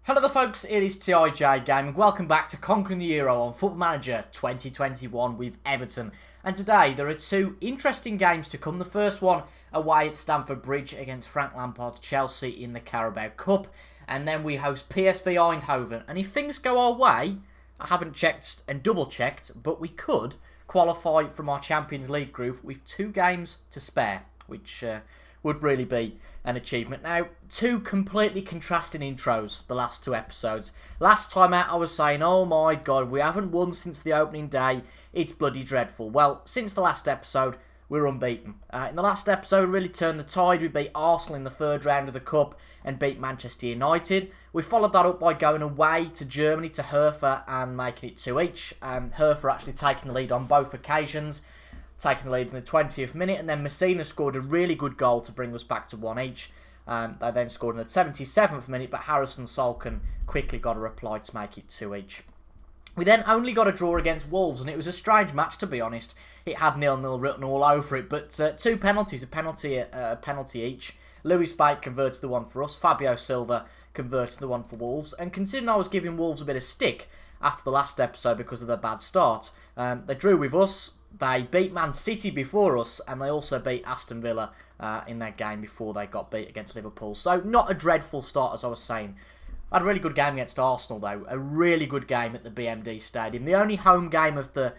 Hello there folks, it is TIJ Gaming. Welcome back to Conquering the Euro on Football Manager 2021 with Everton. And today there are two interesting games to come. The first one away at Stamford Bridge against Frank Lampard's Chelsea in the Carabao Cup. And then we host PSV Eindhoven. And if things go our way, I haven't checked and double checked, but we could qualify from our Champions League group with 2 games to spare, which would really be an achievement. Now, 2 completely contrasting intros, the last 2 episodes. Last time out I was saying, oh my god, we haven't won since the opening day, it's bloody dreadful. Well, since the last episode, we're unbeaten. In the last episode, we really turned the tide. We beat Arsenal in the 3rd round of the Cup and beat Manchester United. We followed that up by going away to Germany, to Hertha, and making it 2 each. Hertha actually taking the lead on both occasions, taking the lead in the 20th minute, and then Messina scored a really good goal to bring us back to 1 each. They then scored in the 77th minute, but Harrison Salkin quickly got a reply to make it 2 each. We then only got a draw against Wolves, and it was a strange match, to be honest. It had 0-0 written all over it, but 2 penalties, a penalty each. Lewis Bate converted the one for us, Fabio Silva converted the one for Wolves, and considering I was giving Wolves a bit of stick after the last episode because of their bad start, they drew with us, they beat Man City before us, and they also beat Aston Villa in their game before they got beat against Liverpool. So not a dreadful start, as I was saying. I had a really good game against Arsenal, though. A really good game at the BMD Stadium. The only home game of the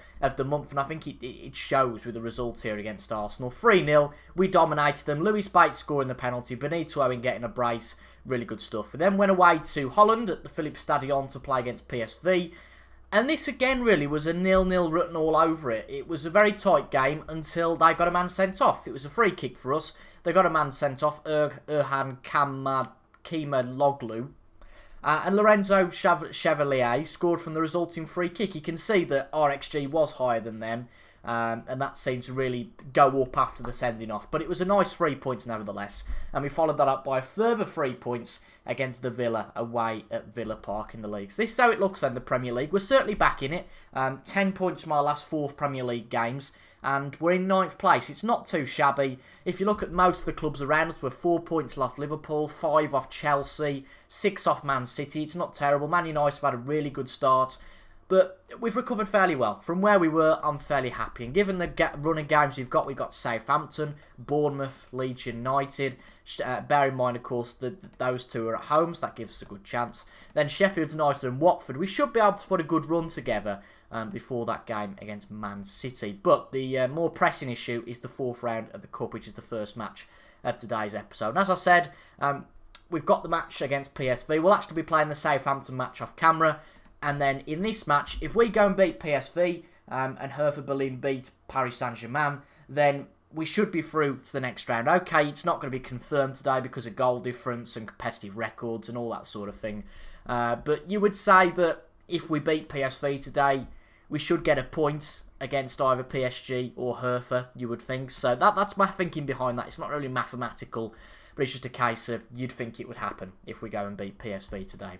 month, and I think it shows with the result here against Arsenal. 3-0, we dominated them. Lewis Bates scoring the penalty, Benito Owen getting a brace. Really good stuff. We then went away to Holland at the Philips Stadion to play against PSV. And this again really was a 0-0 written all over it. It was a very tight game until they got a man sent off. It was a free kick for us. They got a man sent off, Erhan Kemaloglu. And Lorenzo Chevalier scored from the resulting free kick. You can see that our XG was higher than them. And that seemed to really go up after the sending off. But it was a nice 3 points nevertheless. And we followed that up by a further 3 points against the Villa away at Villa Park in the league. So this is how it looks in the Premier League. We're certainly back in it. 10 points from our last 4 Premier League games. And we're in 9th place. It's not too shabby. If you look at most of the clubs around us, we're 4 points off Liverpool, 5 off Chelsea, 6 off Man City. It's not terrible. Man United have had a really good start. But we've recovered fairly well. From where we were, I'm fairly happy. And given the run of games we've got Southampton, Bournemouth, Leeds United. Bear in mind, of course, that those 2 are at home, so that gives us a good chance. Then Sheffield United and Watford. We should be able to put a good run together before that game against Man City. But the more pressing issue is the 4th round of the Cup, which is the first match of today's episode. And as I said, we've got the match against PSV. We'll actually be playing the Southampton match off camera. And then in this match, if we go and beat PSV and Hertha Berlin beat Paris Saint-Germain, then we should be through to the next round. Okay, it's not going to be confirmed today because of goal difference and competitive records and all that sort of thing. But you would say that if we beat PSV today, we should get a point against either PSG or Hertha, you would think. So that's my thinking behind that. It's not really mathematical, but it's just a case of you'd think it would happen if we go and beat PSV today.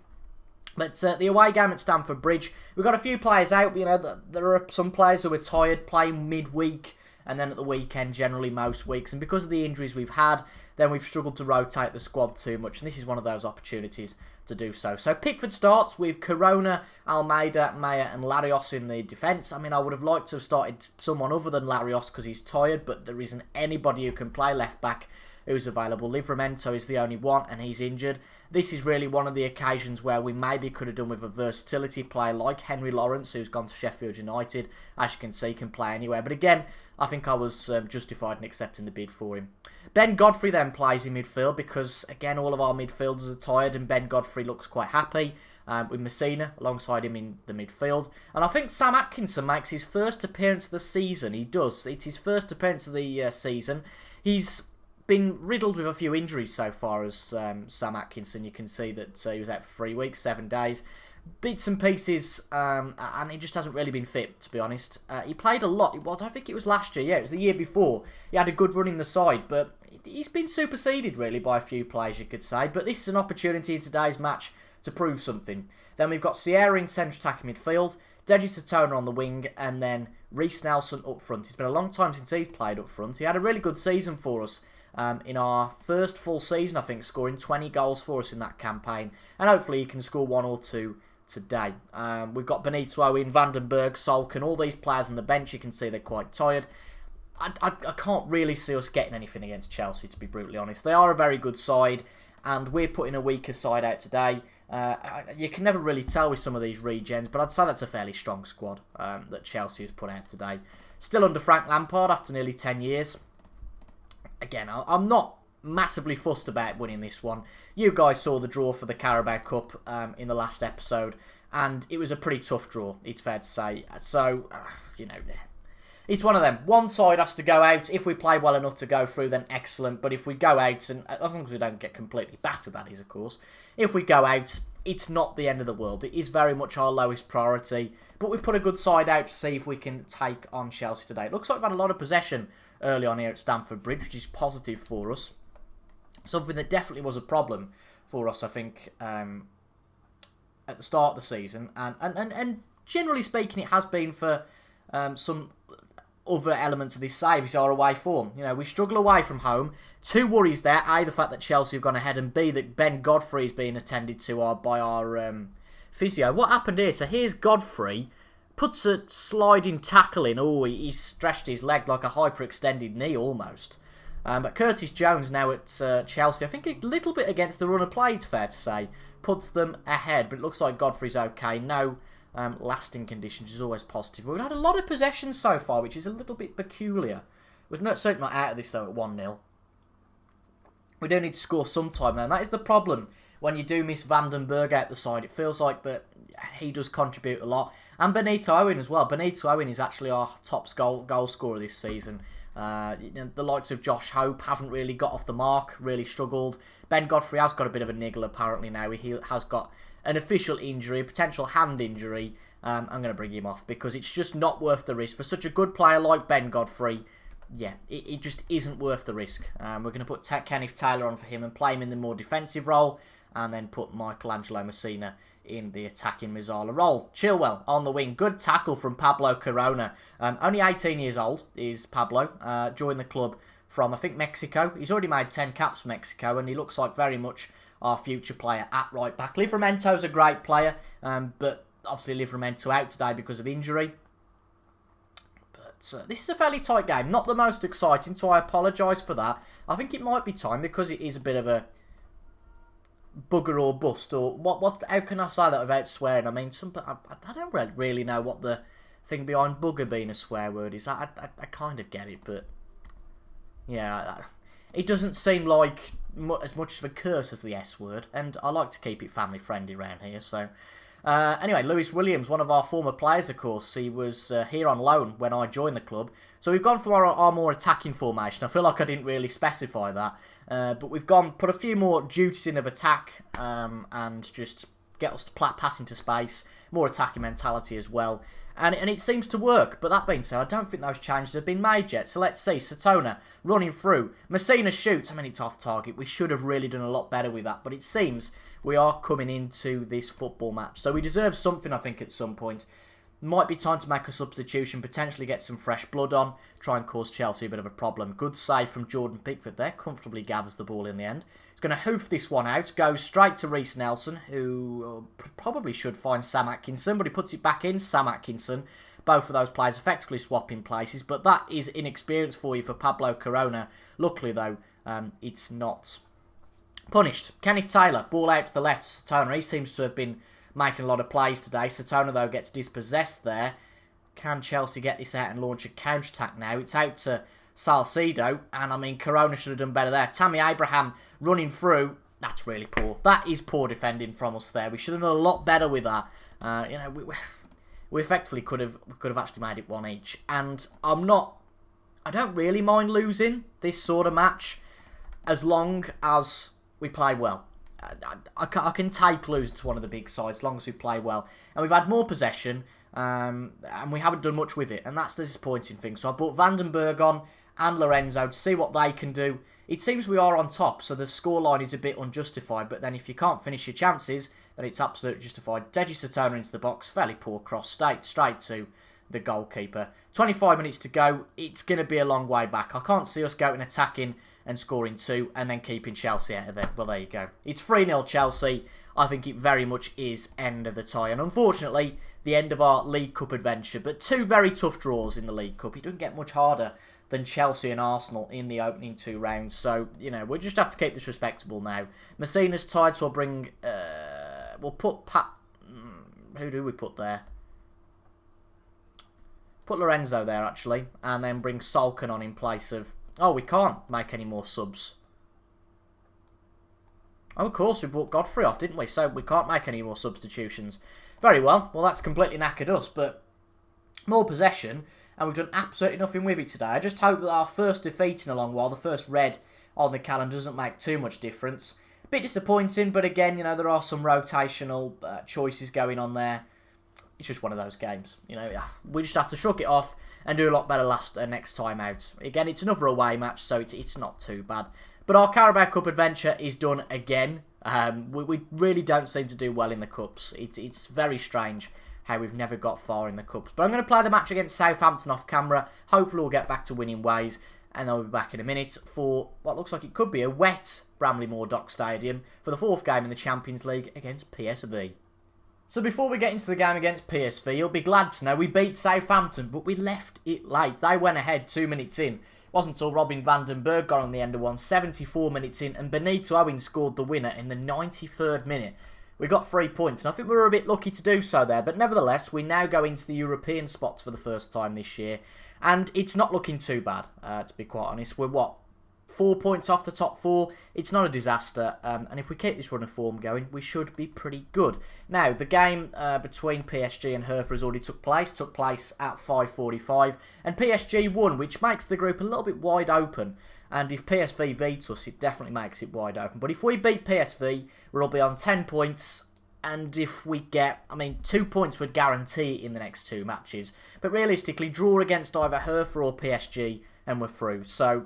But the away game at Stamford Bridge, we've got a few players out. You know, there are some players who are tired playing midweek and then at the weekend, generally most weeks. And because of the injuries we've had, then we've struggled to rotate the squad too much. And this is one of those opportunities to do so. So Pickford starts with Corona, Almeida, Maya and Larios in the defence. I mean, I would have liked to have started someone other than Larios because he's tired, but there isn't anybody who can play left back who's available. Livramento is the only one and he's injured. This is really one of the occasions where we maybe could have done with a versatility player like Henry Lawrence, who's gone to Sheffield United. As you can see, can play anywhere. But again, I think I was justified in accepting the bid for him. Ben Godfrey then plays in midfield because, again, all of our midfielders are tired and Ben Godfrey looks quite happy with Messina alongside him in the midfield. And I think Sam Atkinson makes his first appearance of the season. He does. It's his first appearance of the season. He's been riddled with a few injuries so far as Sam Atkinson. You can see that he was out for 3 weeks, 7 days. Bits and pieces, and he just hasn't really been fit, to be honest. He played a lot. I think it was last year. Yeah, it was the year before. He had a good run in the side, but he's been superseded, really, by a few players, you could say. But this is an opportunity in today's match to prove something. Then we've got Sierra in central attacking midfield, Deji Satona on the wing, and then Reece Nelson up front. It's been a long time since he's played up front. He had a really good season for us in our first full season, I think, scoring 20 goals for us in that campaign. And hopefully he can score 1 or 2 today. We've got Benito Owen, Vandenberg, Solken, all these players on the bench. You can see they're quite tired. I can't really see us getting anything against Chelsea, to be brutally honest. They are a very good side, and we're putting a weaker side out today. You can never really tell with some of these regens, but I'd say that's a fairly strong squad that Chelsea has put out today. Still under Frank Lampard after nearly 10 years. Again, I'm not massively fussed about winning this one. You guys saw the draw for the Carabao Cup in the last episode, and it was a pretty tough draw, it's fair to say. So, you know, it's one of them. One side has to go out. If we play well enough to go through, then excellent. But if we go out, and as long as we don't get completely battered, that is, of course. If we go out, it's not the end of the world. It is very much our lowest priority. But we've put a good side out to see if we can take on Chelsea today. It looks like we've had a lot of possession early on here at Stamford Bridge, which is positive for us. Something that definitely was a problem for us, I think, at the start of the season. And generally speaking, it has been for some other elements of this save is our away form. You know, we struggle away from home. 2 worries there. A, the fact that Chelsea have gone ahead, and B, that Ben Godfrey is being attended to by our physio. What happened here? So here's Godfrey, puts a sliding tackle in. Oh, he stretched his leg like a hyperextended knee almost. But Curtis Jones now at Chelsea, I think a little bit against the run of play, it's fair to say, puts them ahead. But it looks like Godfrey's okay. No lasting conditions is always positive. We've had a lot of possession so far, which is a little bit peculiar. We're certainly not out of this, though, at 1-0. We do need to score sometime, though, and that is the problem when you do miss Vandenberg out the side. It feels like that he does contribute a lot. And Benito Owen as well. Benito Owen is actually our top goal scorer this season. You know, the likes of Josh Hope haven't really got off the mark, really struggled. Ben Godfrey has got a bit of a niggle apparently now. He has got an official injury, a potential hand injury. I'm going to bring him off because it's just not worth the risk. For such a good player like Ben Godfrey, yeah, it just isn't worth the risk. We're going to put Kenneth Taylor on for him and play him in the more defensive role, and then put Michelangelo Messina in the attacking Mazzala role. Chilwell on the wing. Good tackle from Pablo Corona. Only 18 years old is Pablo. Joined the club from, I think, Mexico. He's already made 10 caps for Mexico, and he looks like very much our future player at right back. Livramento's a great player, but obviously Livramento out today because of injury. But this is a fairly tight game. Not the most exciting, so I apologise for that. I think it might be time because it is a bit of a bugger or bust, or what? How can I say that without swearing? I mean, I don't really know what the thing behind bugger being a swear word is. I kind of get it, but yeah, it doesn't seem like as much of a curse as the S word, and I like to keep it family friendly around here. So anyway, Lewis Williams, one of our former players, of course, he was here on loan when I joined the club. So we've gone for our more attacking formation. I feel like I didn't really specify that. But we've put a few more duties in of attack and just get us to pass into space. More attacking mentality as well. And it seems to work. But that being said, I don't think those changes have been made yet. So let's see. Satona running through. Messina shoots. I mean, it's off target. We should have really done a lot better with that. But it seems we are coming into this football match. So we deserve something, I think, at some point. Might be time to make a substitution, potentially get some fresh blood on, try and cause Chelsea a bit of a problem. Good save from Jordan Pickford there, comfortably gathers the ball in the end. He's going to hoof this one out, goes straight to Reece Nelson, who probably should find Sam Atkinson, but he puts it back in, Sam Atkinson. Both of those players effectively swapping places, but that is inexperience for you for Pablo Corona. Luckily though, it's not punished. Kenneth Taylor, ball out to the left, Satona, he seems to have been making a lot of plays today. Satona, though, gets dispossessed there. Can Chelsea get this out and launch a counter-attack now? It's out to Salcedo, and I mean, Corona should have done better there. Tammy Abraham running through. That's really poor. That is poor defending from us there. We should have done a lot better with that. You know, we effectively could have actually made it one each. And I don't really mind losing this sort of match as long as we play well. I can take losing to one of the big sides as long as we play well. And we've had more possession, and we haven't done much with it. And that's the disappointing thing. So I brought Vandenberg on and Lorenzo to see what they can do. It seems we are on top, so the scoreline is a bit unjustified. But then if you can't finish your chances, then it's absolutely justified. Deji Satona into the box. Fairly poor cross. Straight to the goalkeeper. 25 minutes to go. It's going to be a long way back. I can't see us going attacking and scoring 2 and then keeping Chelsea out of there. Well, there you go. It's 3-0 Chelsea. I think it very much is end of the tie. And unfortunately, the end of our League Cup adventure. But 2 very tough draws in the League Cup. It doesn't get much harder than Chelsea and Arsenal in the opening 2 rounds. So, we'll just have to keep this respectable now. Messina's tied, so I'll bring... we'll put Pat... Who do we put there? Put Lorenzo there, actually. And then bring Solken on in place of... Oh, we can't make any more subs. Oh, of course, we brought Godfrey off, didn't we? So we can't make any more substitutions. Very well. Well, that's completely knackered us, but more possession, and we've done absolutely nothing with it today. I just hope that our first defeat in a long while, the first red on the calendar, doesn't make too much difference. A bit disappointing, but again, there are some rotational choices going on there. It's just one of those games. We just have to shrug it off and do a lot better next time out. Again, it's another away match, so it's not too bad. But our Carabao Cup adventure is done again. We really don't seem to do well in the Cups. It's very strange how we've never got far in the Cups. But I'm going to play the match against Southampton off camera. Hopefully we'll get back to winning ways. And I'll be back in a minute for what looks like it could be a wet Bramley Moore Dock Stadium for the 4th game in the Champions League against PSV. So before we get into the game against PSV, you'll be glad to know we beat Southampton, but we left it late. They went ahead 2 minutes in. Wasn't until Robin van den Berg got on the end of one, 74 minutes in, and Benito Owen scored the winner in the 93rd minute. We got 3 points, and I think we were a bit lucky to do so there, but nevertheless, we now go into the European spots for the first time this year, and it's not looking too bad, to be quite honest. We're, 4 points off the top 4. It's not a disaster, and if we keep this run of form going, we should be pretty good. Now, the game between PSG and Hertha has already took place at 5:45, and PSG won, which makes the group a little bit wide open. And if PSV beat us, it definitely makes it wide open. But if we beat PSV, we'll be on 10 points. And if we get, 2 points would guarantee in the next 2 matches. But realistically, draw against either Hertha or PSG, and we're through. So,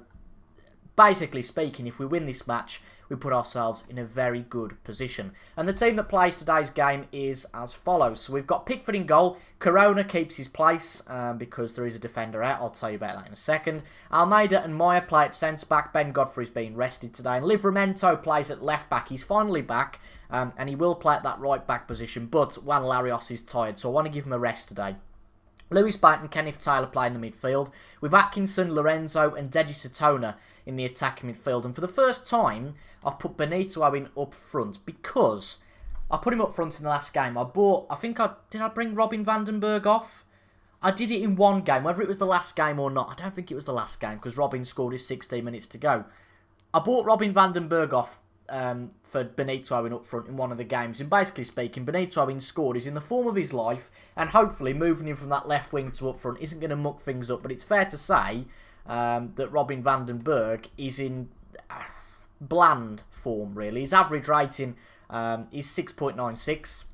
basically speaking, if we win this match, we put ourselves in a very good position. And the team that plays today's game is as follows. So we've got Pickford in goal. Corona keeps his place because there is a defender out. I'll tell you about that in a second. Almeida and Meyer play at centre-back. Ben Godfrey's been rested today. And Livramento plays at left-back. He's finally back and he will play at that right-back position. But Juan Larios is tired, so I want to give him a rest today. Lewis Baton and Kenneth Taylor play in the midfield, with Atkinson, Lorenzo and Deji Satona in the attacking midfield. And for the first time, I've put Benito Owen up front because I put him up front in the last game. Did I bring Robin van den Berg off? I did it in one game, whether it was the last game or not. I don't think it was the last game because Robin scored his 16 minutes to go. I brought Robin van den Berg off for Benito Owen up front in one of the games. And basically speaking, Benito Owen scored. He's in the form of his life, and hopefully moving him from that left wing to up front isn't going to muck things up. But it's fair to say that Robin van den Berg is in bland form, really. His average rating is 6.96.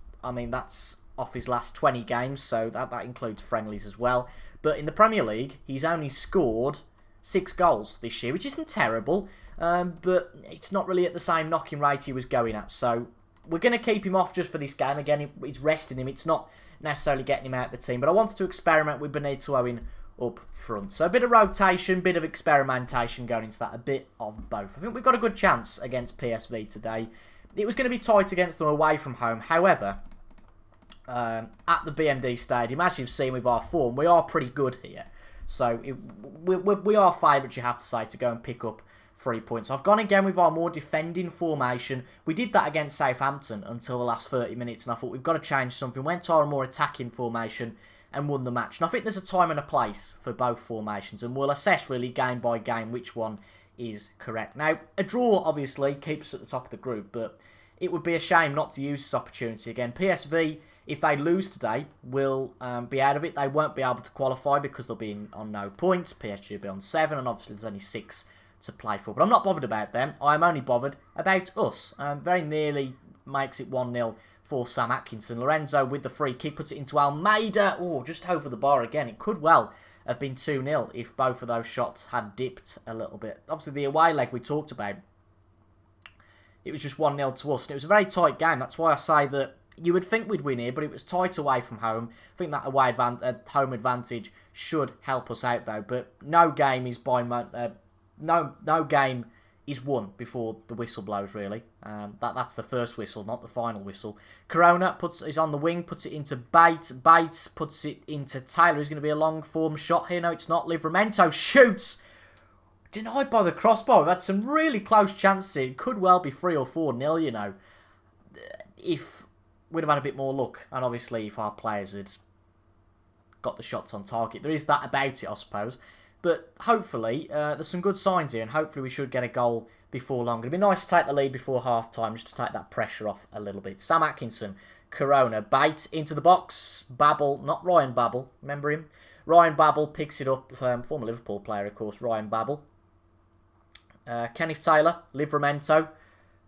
That's off his last 20 games, so that includes friendlies as well. But in the Premier League, he's only scored 6 goals this year, which isn't terrible. But it's not really at the same knocking rate he was going at. So we're going to keep him off just for this game. Again, it's resting him. It's not necessarily getting him out of the team. But I wanted to experiment with Benito Owen up front. So a bit of rotation, bit of experimentation going into that. A bit of both. I think we've got a good chance against PSV today. It was going to be tight against them away from home. However, at the BMD Stadium, as you've seen with our form, we are pretty good here. So we are favourites, you have to say, to go and pick up 3 points. I've gone again with our more defending formation. We did that against Southampton until the last 30 minutes, and I thought we've got to change something. Went to our more attacking formation and won the match. And I think there's a time and a place for both formations, and we'll assess really game by game which one is correct. Now, a draw obviously keeps us at the top of the group, but it would be a shame not to use this opportunity again. PSV, if they lose today, will be out of it. They won't be able to qualify because they'll be on no points. PSG will be on 7, and obviously there's only 6 to play for. But I'm not bothered about them. I'm only bothered about us. Very nearly makes it 1-0 for Sam Atkinson. Lorenzo with the free kick puts it into Almeida. Oh, just over the bar again. It could well have been 2-0 if both of those shots had dipped a little bit. Obviously, the away leg we talked about, it was just 1-0 to us. And it was a very tight game. That's why I say that you would think we'd win here, but it was tight away from home. I think that home advantage should help us out, though. But no game is by no game is won before the whistle blows, really. That's the first whistle, not the final whistle. Corona is on the wing, puts it into Bates. Bates puts it into Taylor. Is going to be a long-form shot here. No, it's not. Livramento shoots. Denied by the crossbar. We've had some really close chances here. It could well be 3 or 4-0, you know. If we'd have had a bit more luck. And obviously, if our players had got the shots on target. There is that about it, I suppose. But hopefully, there's some good signs here, and hopefully we should get a goal before long. It'd be nice to take the lead before half-time, just to take that pressure off a little bit. Sam Atkinson, Corona, Bates into the box. Babel, not Ryan Babel, remember him? Ryan Babel picks it up, former Liverpool player, of course, Ryan Babel. Kenneth Taylor, Livramento.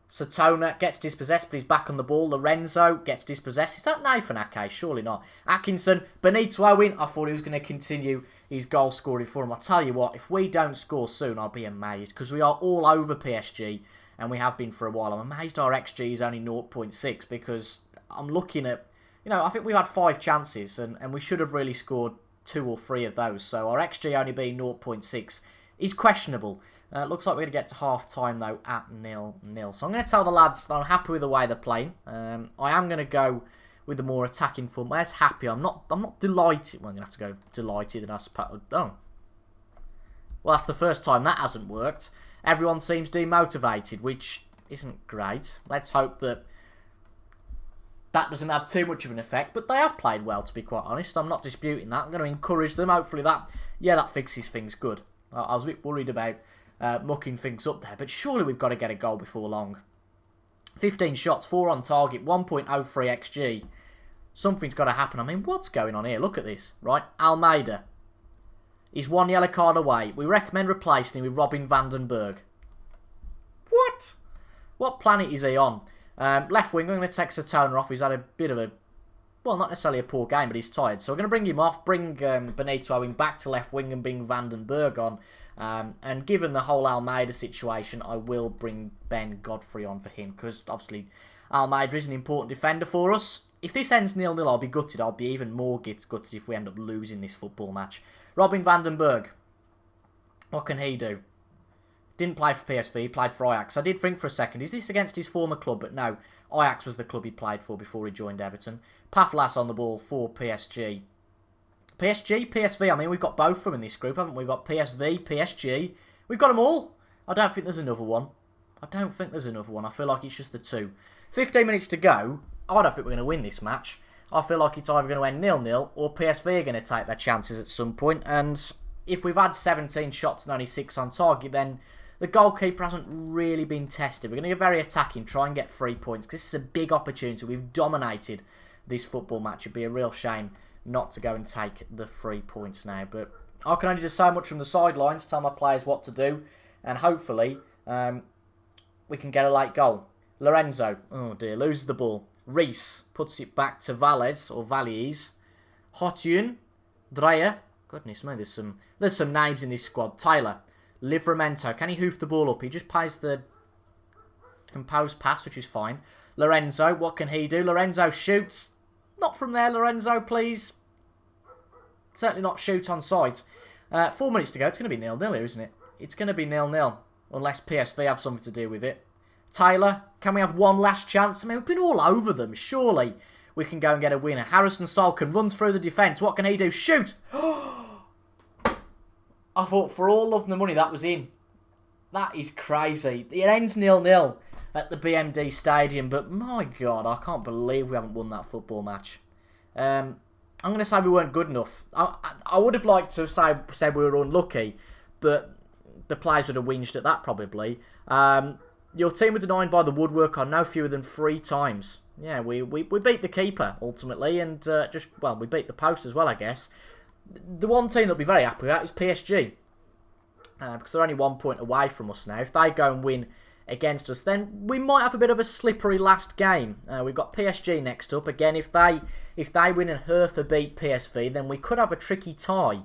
Satona gets dispossessed, but he's back on the ball. Lorenzo gets dispossessed. Is that Nathan Ake? Surely not. Atkinson, Benito Owen. I thought he was going to continue his goal scoring for him. I'll tell you what, if we don't score soon, I'll be amazed. Because we are all over PSG, and we have been for a while. I'm amazed our XG is only 0.6, because I'm looking at, I think we've had 5 chances, and we should have really scored 2 or 3 of those. So our XG only being 0.6 is questionable. Looks like we're going to get to half-time, though, at 0-0. So I'm going to tell the lads that I'm happy with the way they're playing. I am going to go with the more attacking form. Where's happy? I'm not delighted. Well, I'm going to have to go delighted, and I suppose. Oh. Well, that's the first time that hasn't worked. Everyone seems demotivated, which isn't great. Let's hope that doesn't have too much of an effect. But they have played well, to be quite honest. I'm not disputing that. I'm going to encourage them. Hopefully that fixes things good. I was a bit worried about mucking things up there, but surely we've got to get a goal before long. 15 shots, 4 on target, 1.03 XG. Something's got to happen. I mean, what's going on here? Look at this, right? Almeida. He's 1 yellow card away. We recommend replacing him with Robin van den Berg. What? What planet is he on? Left wing, I'm going to take Satona off. He's had a bit of a, well, not necessarily a poor game, but he's tired. So we're going to bring him off, bring Benito Owen back to left wing and bring van den Berg on. And given the whole Almeida situation, I will bring Ben Godfrey on for him, because obviously Almeida is an important defender for us. If this ends 0-0, I'll be gutted. I'll be even more gutted if we end up losing this football match. Robin van den Berg. What can he do? Didn't play for PSV, he played for Ajax. I did think for a second, is this against his former club? But no, Ajax was the club he played for before he joined Everton. Paflas on the ball for PSG. PSG, PSV, I mean, we've got both of them in this group, haven't we? We've got PSV, PSG. We've got them all. I don't think there's another one. I feel like it's just the 2. 15 minutes to go. I don't think we're going to win this match. I feel like it's either going to end 0-0 or PSV are going to take their chances at some point. And if we've had 17 shots and only 6 on target, then the goalkeeper hasn't really been tested. We're going to get very attacking, try and get 3 points, because this is a big opportunity. We've dominated this football match. It'd be a real shame not to go and take the 3 points now. But I can only do so much from the sidelines, tell my players what to do, and hopefully we can get a late goal. Lorenzo, oh dear, loses the ball. Reese puts it back to Valles, or Valles. Hotyun, Dreyer, goodness me, there's some names in this squad. Taylor, Livramento, can he hoof the ball up? He just plays the composed pass, which is fine. Lorenzo, what can he do? Lorenzo shoots. Not from there, Lorenzo, please. Certainly not shoot on sides. 4 minutes to go. It's going to be 0-0 here, isn't it? It's going to be 0-0. Unless PSV have something to do with it. Taylor, can we have one last chance? I mean, we've been all over them. Surely we can go and get a winner. Harrison Salkin runs through the defence. What can he do? Shoot! I thought for all of the money that was in. That is crazy. It ends 0-0. At the BMD Stadium, but my God, I can't believe we haven't won that football match. I'm going to say we weren't good enough. I would have liked to have said we were unlucky, but the players would have whinged at that probably. Your team were denied by the woodwork on no fewer than 3 times. Yeah, we beat the keeper ultimately, and we beat the post as well, I guess. The one team that'll be very happy with that is PSG, because they're only 1 point away from us now. If they go and win against us, then we might have a bit of a slippery last game. We've got PSG next up. Again, if they win and Hertha beat PSV, then we could have a tricky tie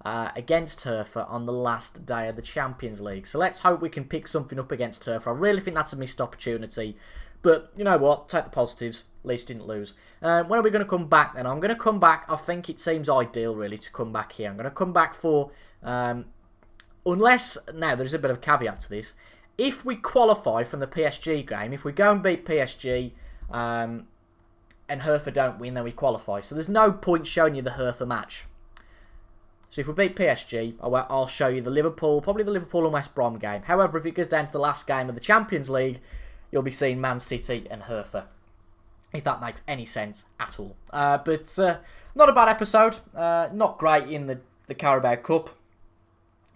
against Hertha on the last day of the Champions League. So let's hope we can pick something up against Hertha. I really think that's a missed opportunity. But you know what? Take the positives. At least didn't lose. When are we going to come back then? I'm going to come back. I think it seems ideal really to come back here. I'm going to come back for unless, now there's a bit of a caveat to this, if we qualify from the PSG game, if we go and beat PSG and Hertha don't win, then we qualify. So there's no point showing you the Hertha match. So if we beat PSG, I'll show you the Liverpool, probably the Liverpool and West Brom game. However, if it goes down to the last game of the Champions League, you'll be seeing Man City and Hertha. If that makes any sense at all. But not a bad episode. Not great in the Carabao Cup.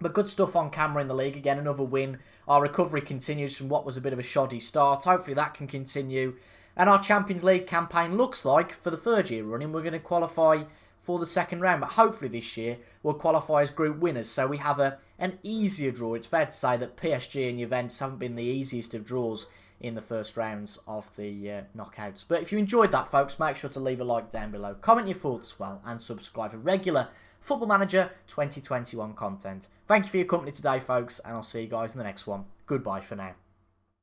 But good stuff on camera in the league. Again, another win. Our recovery continues from what was a bit of a shoddy start. Hopefully that can continue. And our Champions League campaign looks like, for the third year running, we're going to qualify for the second round. But hopefully this year, we'll qualify as group winners. So we have an easier draw. It's fair to say that PSG and Juventus haven't been the easiest of draws in the first rounds of the knockouts. But if you enjoyed that, folks, make sure to leave a like down below. Comment your thoughts as well. And subscribe for regular Football Manager 2021 content. Thank you for your company today, folks. And I'll see you guys in the next one. Goodbye for now.